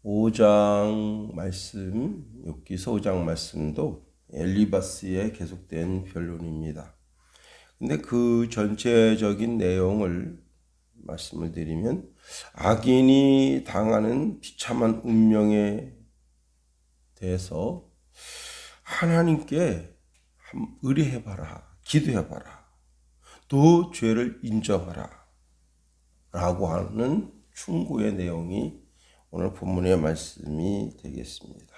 5장 말씀, 욥기서 5장 말씀도 엘리바스의 계속된 변론입니다. 근데 그 전체적인 내용을 말씀을 드리면, 악인이 당하는 비참한 운명에 대해서 하나님께 의뢰해봐라, 기도해봐라, 또 죄를 인정하라 라고 하는 충고의 내용이 오늘 본문의 말씀이 되겠습니다.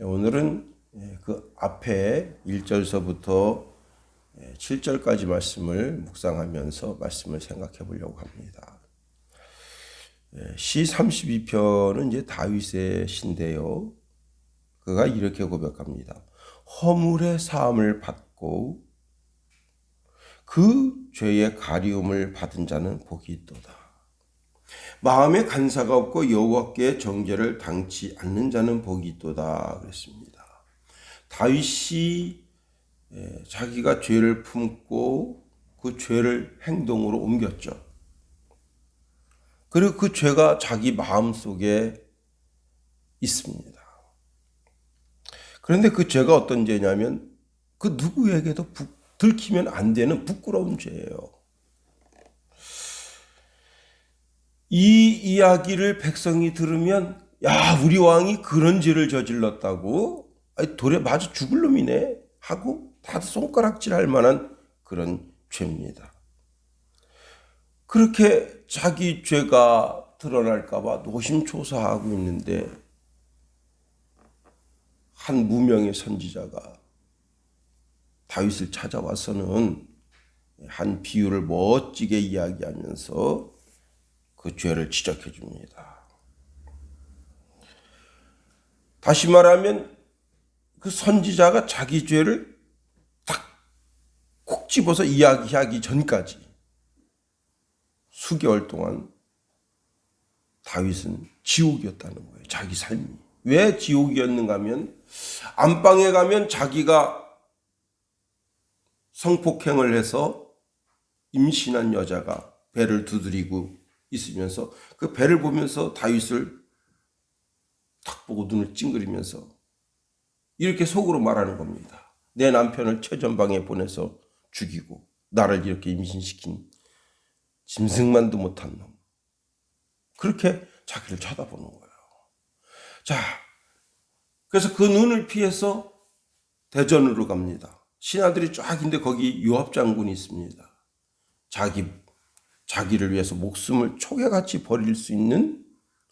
오늘은 그 앞에 1절서부터 7절까지 말씀을 묵상하면서 말씀을 생각해 보려고 합니다. 시 32편은 이제 다윗의 시인데요. 그가 이렇게 고백합니다. 허물의 사함을 받고 그 죄의 가리움을 받은 자는 복이 있도다. 마음에 간사가 없고 여호와께 정죄를 당치 않는 자는 복이 있도다 그랬습니다. 다윗이 자기가 죄를 품고 그 죄를 행동으로 옮겼죠. 그리고 그 죄가 자기 마음속에 있습니다. 그런데 그 죄가 어떤 죄냐면 그 누구에게도 들키면 안 되는 부끄러운 죄예요. 이 이야기를 백성이 들으면 야, 우리 왕이 그런 죄를 저질렀다고? 돌에 맞아 죽을 놈이네 하고 다들 손가락질할 만한 그런 죄입니다. 그렇게 자기 죄가 드러날까 봐 노심초사하고 있는데 한 무명의 선지자가 다윗을 찾아와서는 한 비유를 멋지게 이야기하면서 그 죄를 지적해 줍니다. 다시 말하면 그 선지자가 자기 죄를 딱 콕 집어서 이야기하기 전까지 수개월 동안 다윗은 지옥이었다는 거예요. 자기 삶이. 왜 지옥이었는가 하면 안방에 가면 자기가 성폭행을 해서 임신한 여자가 배를 두드리고 있으면서 그 배를 보면서 다윗을 탁 보고 눈을 찡그리면서 이렇게 속으로 말하는 겁니다. 내 남편을 최전방에 보내서 죽이고 나를 이렇게 임신시킨 짐승만도 못한 놈. 그렇게 자기를 쳐다보는 거예요. 자, 그래서 그 눈을 피해서 대전으로 갑니다. 신하들이 쫙 있는데 거기 요압 장군이 있습니다. 자기를 위해서 목숨을 초계같이 버릴 수 있는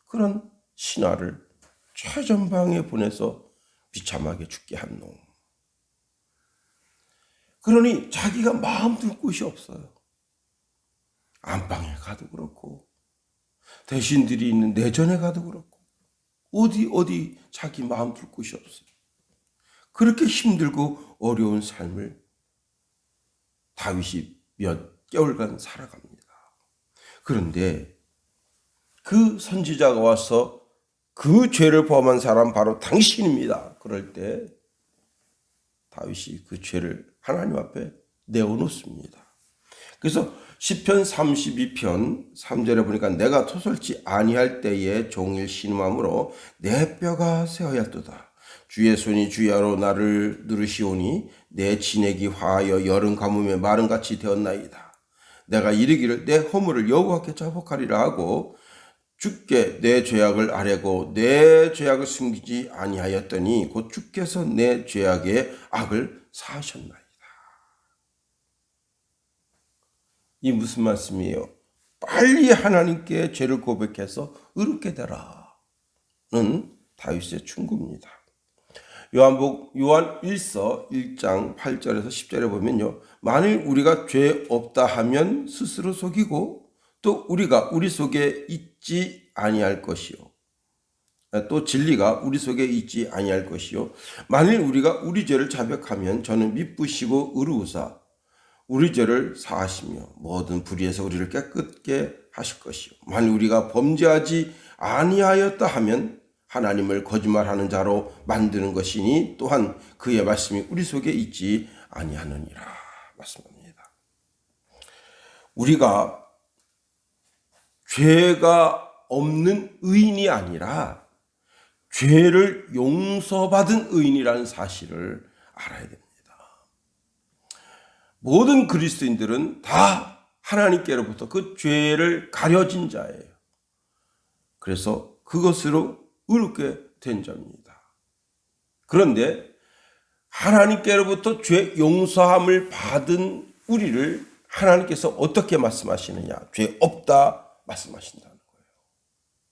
그런 신하를 최전방에 보내서 비참하게 죽게 한 놈. 그러니 자기가 마음 둘 곳이 없어요. 안방에 가도 그렇고 대신들이 있는 내전에 가도 그렇고 어디 자기 마음 둘 곳이 없어요. 그렇게 힘들고 어려운 삶을 다윗이 몇 개월간 살아갑니다. 그런데 그 선지자가 와서 그 죄를 범한 사람 바로 당신입니다. 그럴 때 다윗이 그 죄를 하나님 앞에 내어놓습니다. 그래서 시편 32편 3절에 보니까 내가 토설지 아니할 때에 종일 신음함으로 내 뼈가 새하였도다. 주의 손이 주야로 나를 누르시오니 내 진액이 화하여 여름 가뭄에 마름같이 되었나이다. 내가 이르기를 내 허물을 여호와께 자복하리라 하고 주께 내 죄악을 아뢰고 내 죄악을 숨기지 아니하였더니 곧 주께서 내 죄악의 악을 사하셨나이다. 이 무슨 말씀이에요? 빨리 하나님께 죄를 고백해서 의롭게 되라는 다윗의 충고입니다. 요한 1서 1장 8절에서 10절에 보면요. 만일 우리가 죄 없다 하면 스스로 속이고 또 우리가 우리 속에 있지 아니할 것이요. 또 진리가 우리 속에 있지 아니할 것이요. 만일 우리가 우리 죄를 자백하면 저는 미쁘시고 의로우사 우리 죄를 사하시며 모든 불의에서 우리를 깨끗게 하실 것이요. 만일 우리가 범죄하지 아니하였다 하면 하나님을 거짓말하는 자로 만드는 것이니 또한 그의 말씀이 우리 속에 있지 아니하느니라 말씀합니다. 우리가 죄가 없는 의인이 아니라 죄를 용서받은 의인이라는 사실을 알아야 됩니다. 모든 그리스도인들은 다 하나님께로부터 그 죄를 가려진 자예요. 그래서 그것으로 의롭게 된 자입니다. 그런데 하나님께로부터 죄 용서함을 받은 우리를 하나님께서 어떻게 말씀하시느냐? 죄 없다 말씀하신다는 거예요.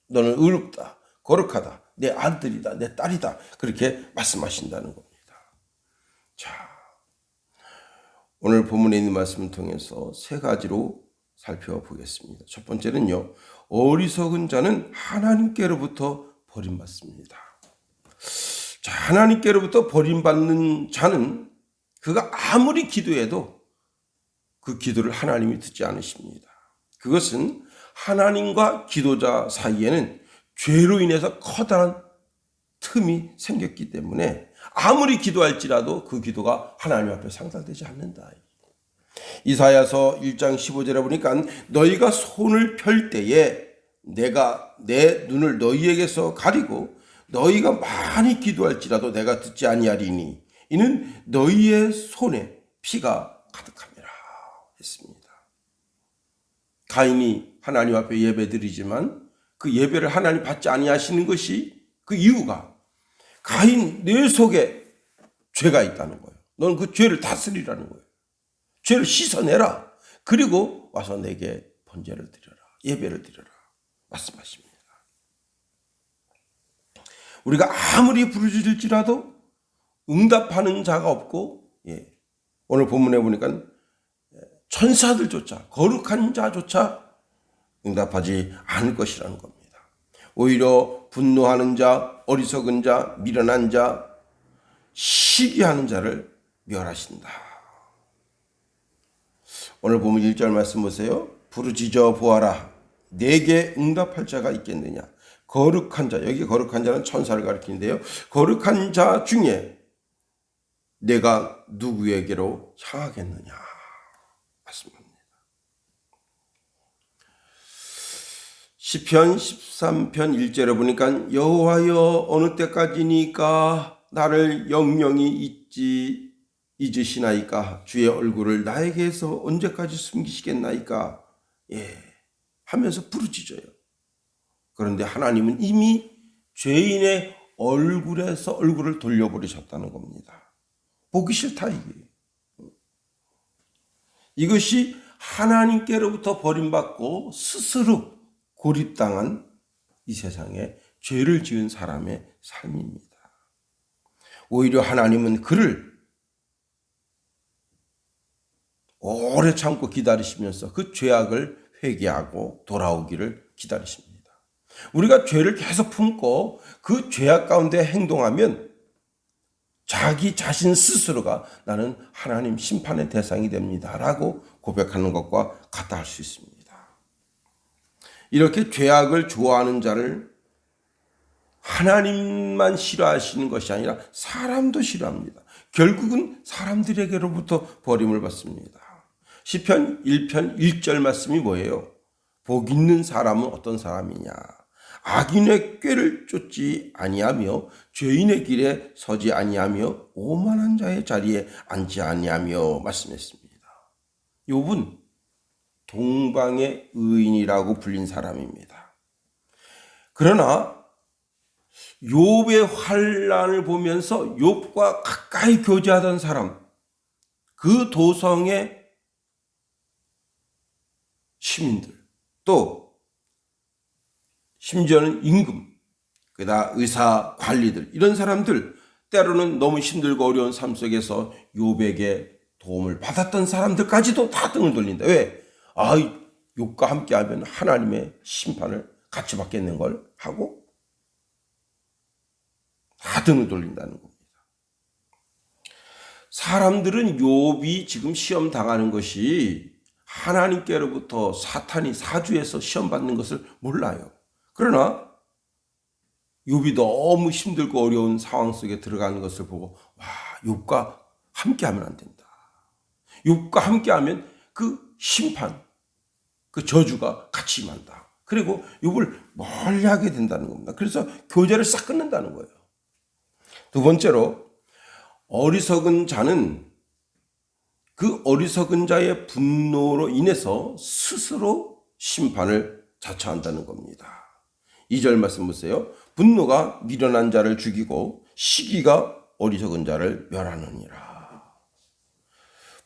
너는 의롭다, 거룩하다, 내 아들이다, 내 딸이다, 그렇게 말씀하신다는 겁니다. 자, 오늘 본문에 있는 말씀을 통해서 세 가지로 살펴보겠습니다. 첫 번째는요, 어리석은 자는 하나님께로부터 버림받습니다. 자, 하나님께로부터 버림받는 자는 그가 아무리 기도해도 그 기도를 하나님이 듣지 않으십니다. 그것은 하나님과 기도자 사이에는 죄로 인해서 커다란 틈이 생겼기 때문에 아무리 기도할지라도 그 기도가 하나님 앞에 상달되지 않는다. 이사야서 1장 15절에 보니까 너희가 손을 펼 때에 내가 내 눈을 너희에게서 가리고 너희가 많이 기도할지라도 내가 듣지 아니하리니 이는 너희의 손에 피가 가득함이라 했습니다. 가인이 하나님 앞에 예배드리지만 그 예배를 하나님 받지 아니하시는 것이 그 이유가 가인 내 속에 죄가 있다는 거예요. 너는 그 죄를 다스리라는 거예요. 죄를 씻어내라. 그리고 와서 내게 번제를 드려라. 예배를 드려라. 말씀하십니다. 우리가 아무리 부르짖을지라도 응답하는 자가 없고, 오늘 본문에 보니까 천사들조차, 거룩한 자조차 응답하지 않을 것이라는 겁니다. 오히려 분노하는 자, 어리석은 자, 미련한 자, 시기하는 자를 멸하신다. 오늘 보면 1절 말씀 보세요. 부르짖어 보아라. 내게 응답할 자가 있겠느냐. 거룩한 자, 여기 거룩한 자는 천사를 가리키는데요. 거룩한 자 중에 내가 누구에게로 향하겠느냐 말씀합니다. 시편 13편 1절에 보니까 여호와여 어느 때까지니까 나를 영영히 잊으시나이까 주의 얼굴을 나에게서 언제까지 숨기시겠나이까 하면서 부르짖어요. 그런데 하나님은 이미 죄인의 얼굴에서 얼굴을 돌려버리셨다는 겁니다. 보기 싫다 이게. 이것이 하나님께로부터 버림받고 스스로 고립당한 이 세상에 죄를 지은 사람의 삶입니다. 오히려 하나님은 그를 오래 참고 기다리시면서 그 죄악을 회개하고 돌아오기를 기다리십니다. 우리가 죄를 계속 품고 그 죄악 가운데 행동하면 자기 자신 스스로가 나는 하나님 심판의 대상이 됩니다 라고 고백하는 것과 같다 할 수 있습니다. 이렇게 죄악을 좋아하는 자를 하나님만 싫어하시는 것이 아니라 사람도 싫어합니다. 결국은 사람들에게로부터 버림을 받습니다. 시편 1편 1절 말씀이 뭐예요? 복 있는 사람은 어떤 사람이냐? 악인의 꾀를 쫓지 아니하며 죄인의 길에 서지 아니하며 오만한 자의 자리에 앉지 아니하며 말씀했습니다. 욥은 동방의 의인이라고 불린 사람입니다. 그러나 욥의 환난을 보면서 욥과 가까이 교제하던 사람, 그 도성의 시민들, 또 심지어는 임금, 그다음 의사, 관리들, 이런 사람들, 때로는 너무 힘들고 어려운 삶 속에서 욥에게 도움을 받았던 사람들까지도 다 등을 돌린다. 왜? 욥과 함께하면 하나님의 심판을 같이 받겠는 걸 하고 다 등을 돌린다는 겁니다. 사람들은 욥이 지금 시험 당하는 것이 하나님께로부터 사탄이 사주에서 시험 받는 것을 몰라요. 그러나 욥이 너무 힘들고 어려운 상황 속에 들어가는 것을 보고 욥과 함께하면 안 된다. 욥과 함께하면 그 심판, 그 저주가 같이 임한다. 그리고 욕을 멀리하게 된다는 겁니다. 그래서 교제를 싹 끊는다는 거예요. 두 번째로 어리석은 자는 그 어리석은 자의 분노로 인해서 스스로 심판을 자처한다는 겁니다. 2절 말씀 보세요. 분노가 미련한 자를 죽이고 시기가 어리석은 자를 멸하느니라.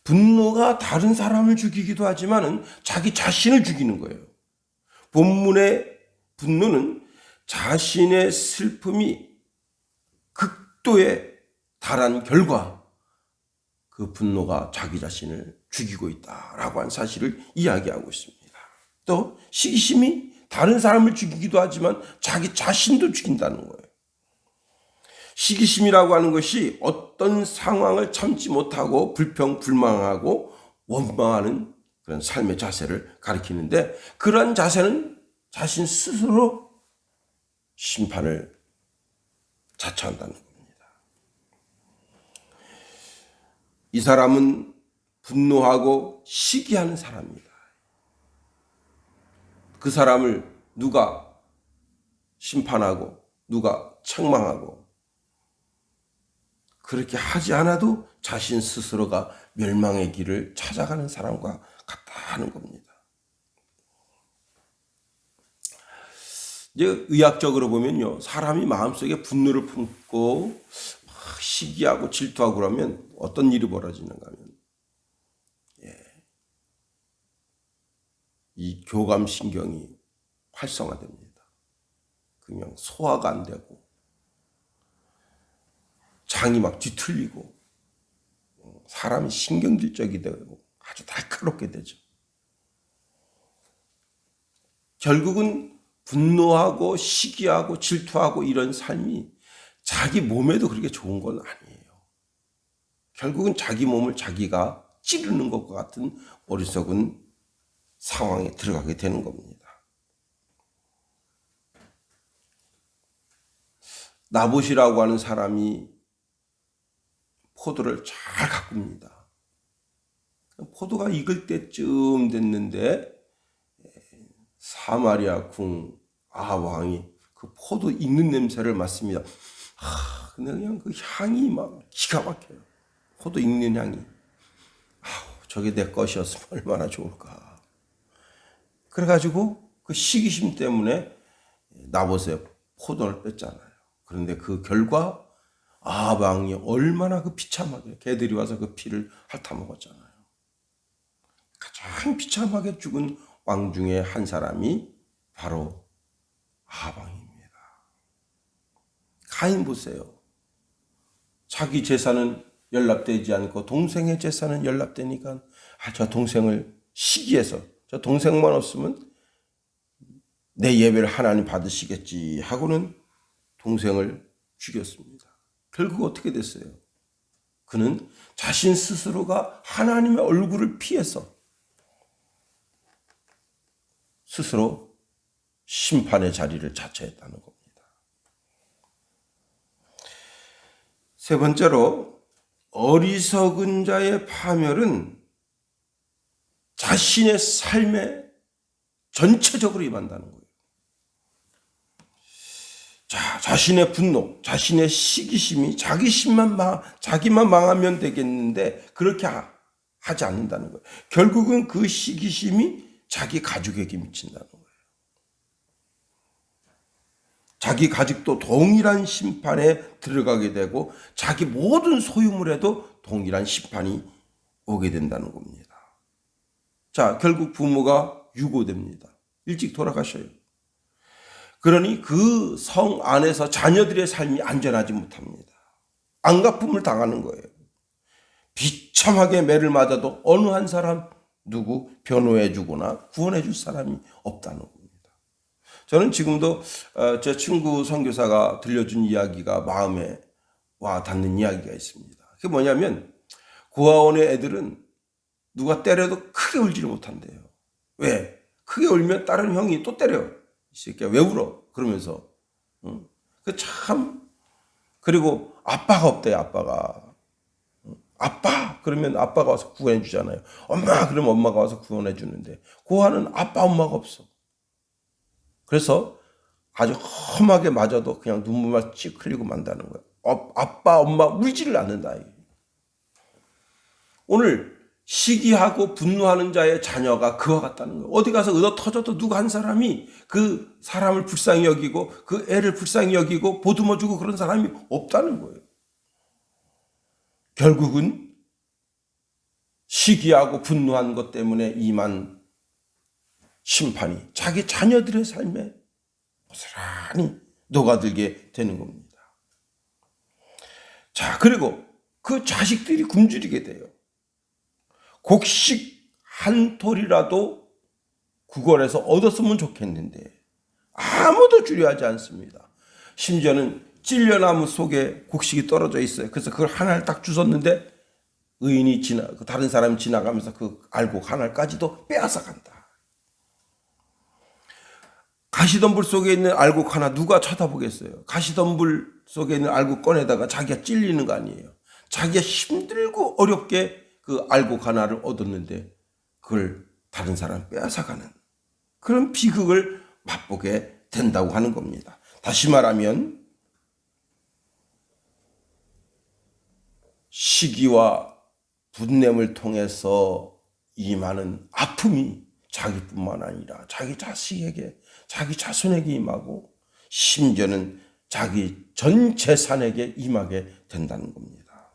분노가 다른 사람을 죽이기도 하지만은 자기 자신을 죽이는 거예요. 본문의 분노는 자신의 슬픔이 극도에 달한 결과 그 분노가 자기 자신을 죽이고 있다라고 하는 사실을 이야기하고 있습니다. 또 시기심이 다른 사람을 죽이기도 하지만 자기 자신도 죽인다는 거예요. 시기심이라고 하는 것이 어떤 상황을 참지 못하고 불평불만하고 원망하는 그런 삶의 자세를 가리키는데, 그러한 자세는 자신 스스로 심판을 자처한다는 겁니다. 이 사람은 분노하고 시기하는 사람입니다. 그 사람을 누가 심판하고 누가 책망하고 그렇게 하지 않아도 자신 스스로가 멸망의 길을 찾아가는 사람과 같다는 겁니다. 이제 의학적으로 보면요, 사람이 마음속에 분노를 품고 시기하고 질투하고 그러면 어떤 일이 벌어지는가 하면, 이 교감신경이 활성화됩니다. 그냥 소화가 안 되고 장이 막 뒤틀리고 사람이 신경질적이 되고 아주 날카롭게 되죠. 결국은 분노하고 시기하고 질투하고 이런 삶이 자기 몸에도 그렇게 좋은 건 아니에요. 결국은 자기 몸을 자기가 찌르는 것과 같은 어리석은 상황에 들어가게 되는 겁니다. 나봇이라고 하는 사람이 포도를 잘 가꿉니다. 포도가 익을 때쯤 됐는데 사마리아 궁 아합 왕이 그 포도 익는 냄새를 맡습니다. 근데 그냥 그 향이 막 기가 막혀요. 포도 익는 향이. 저게 내 것이었으면 얼마나 좋을까. 그래가지고 그 시기심 때문에 나봇의 포도를 뺐잖아요. 그런데 그 결과 아합 왕이 얼마나 그 비참하게, 개들이 와서 그 피를 핥아먹었잖아요. 가장 비참하게 죽은 왕 중에 한 사람이 바로 아합 왕입니다. 가인 보세요. 자기 재산은 연락되지 않고 동생의 재산은 연락되니까 저 동생을 시기해서, 저 동생만 없으면 내 예배를 하나님 받으시겠지 하고는 동생을 죽였습니다. 결국 어떻게 됐어요? 그는 자신 스스로가 하나님의 얼굴을 피해서 스스로 심판의 자리를 자처했다는 겁니다. 세 번째로, 어리석은 자의 파멸은 자신의 삶에 전체적으로 임한다는 거예요. 자신의 분노, 자신의 시기심이 자기만 망하면 되겠는데 그렇게 하지 않는다는 거예요. 결국은 그 시기심이 자기 가족에게 미친다는 거예요. 자기 가족도 동일한 심판에 들어가게 되고 자기 모든 소유물에도 동일한 심판이 오게 된다는 겁니다. 결국 부모가 유고됩니다. 일찍 돌아가셔요. 그러니 그 성 안에서 자녀들의 삶이 안전하지 못합니다. 안갚음을 당하는 거예요. 비참하게 매를 맞아도 어느 한 사람 누구 변호해 주거나 구원해 줄 사람이 없다는 겁니다. 저는 지금도 제 친구 선교사가 들려준 이야기가 마음에 와 닿는 이야기가 있습니다. 그게 뭐냐면, 고아원의 애들은 누가 때려도 크게 울지를 못한대요. 왜? 크게 울면 다른 형이 또 때려요. 이 새끼야 왜 울어? 그러면서. 그리고 아빠가 없대요. 아빠 그러면 아빠가 와서 구원해 주잖아요. 엄마 그러면 엄마가 와서 구원해 주는데, 고아는 아빠 엄마가 없어. 그래서 아주 험하게 맞아도 그냥 눈물만 찍 흘리고 만다는 거예요. 아빠, 엄마 울지를 않는다. 오늘 시기하고 분노하는 자의 자녀가 그와 같다는 거예요. 어디 가서 얻어 터져도 누구 한 사람이 그 사람을 불쌍히 여기고 그 애를 불쌍히 여기고 보듬어주고 그런 사람이 없다는 거예요. 결국은 시기하고 분노한 것 때문에 임한 심판이 자기 자녀들의 삶에 고스란히 녹아들게 되는 겁니다. 자, 그리고 그 자식들이 굶주리게 돼요. 곡식 한 톨이라도 구걸해서 얻었으면 좋겠는데 아무도 주려하지 않습니다. 심지어는 찔려나무 속에 곡식이 떨어져 있어요. 그래서 그걸 하나를 딱 주웠는데 의인이 다른 사람이 지나가면서 그 알곡 하나까지도 빼앗아 간다. 가시덤불 속에 있는 알곡 하나 누가 쳐다보겠어요? 가시덤불 속에 있는 알곡 꺼내다가 자기가 찔리는 거 아니에요. 자기가 힘들고 어렵게 그 알곡 하나를 얻었는데 그걸 다른 사람 빼앗아가는 그런 비극을 맛보게 된다고 하는 겁니다. 다시 말하면 시기와 분냄을 통해서 임하는 아픔이 자기뿐만 아니라 자기 자식에게, 자기 자손에게 임하고 심지어는 자기 전 재산에게 임하게 된다는 겁니다.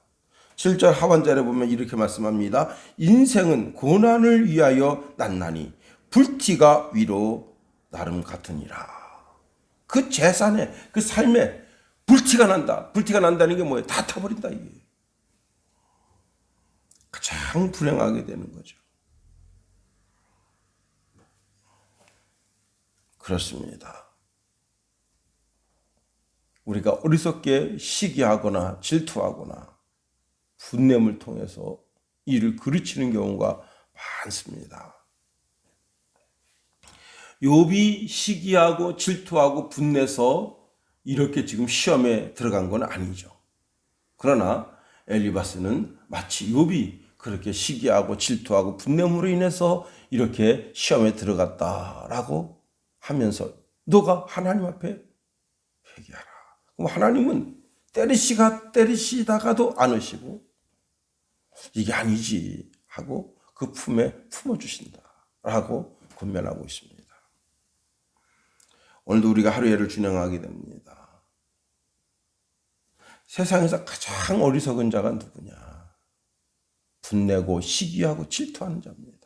7절 하반절에 보면 이렇게 말씀합니다. 인생은 고난을 위하여 났나니 불티가 위로 나름 같으니라. 그 재산에, 그 삶에 불티가 난다. 불티가 난다는 게 뭐예요? 다 타버린다 이게. 가장 불행하게 되는 거죠. 그렇습니다. 우리가 어리석게 시기하거나 질투하거나 분냄을 통해서 일을 그르치는 경우가 많습니다. 욥이 시기하고 질투하고 분내서 이렇게 지금 시험에 들어간 건 아니죠. 그러나 엘리바스는 마치 욥이 그렇게 시기하고 질투하고 분냄으로 인해서 이렇게 시험에 들어갔다라고 하면서 너가 하나님 앞에 회개하라. 그럼 하나님은 때리시다가도 안으시고 이게 아니지 하고 그 품에 품어주신다라고 권면하고 있습니다. 오늘도 우리가 하루에를 준행하게 됩니다. 세상에서 가장 어리석은 자가 누구냐? 분내고 시기하고 질투하는 자입니다.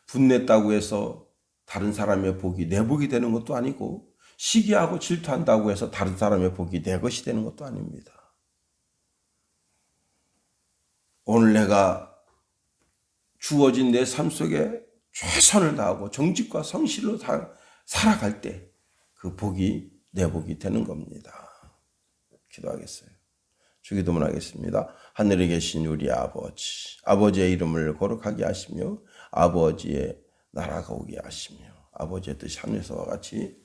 분냈다고 해서 다른 사람의 복이 내 복이 되는 것도 아니고 시기하고 질투한다고 해서 다른 사람의 복이 내 것이 되는 것도 아닙니다. 오늘 내가 주어진 내 삶 속에 최선을 다하고 정직과 성실로 살아갈 때 그 복이 내 복이 되는 겁니다. 기도하겠어요. 주기도문 하겠습니다. 하늘에 계신 우리 아버지, 아버지의 이름을 거룩하게 하시며 아버지의 나라가 오게 하시며 아버지의 뜻이 하늘에서와 같이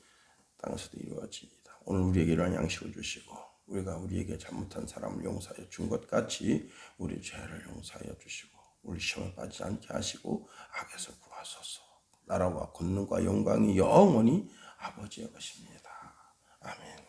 땅에서도 이루어지이다. 오늘 우리에게 이러한 양식을 주시고 우리가 우리에게 잘못한 사람을 용서하여 준 것 같이 우리 죄를 용서하여 주시고 우리 시험에 빠지지 않게 하시고 악에서 구하소서. 나라와 권능과 영광이 영원히 아버지의 것입니다. 아멘.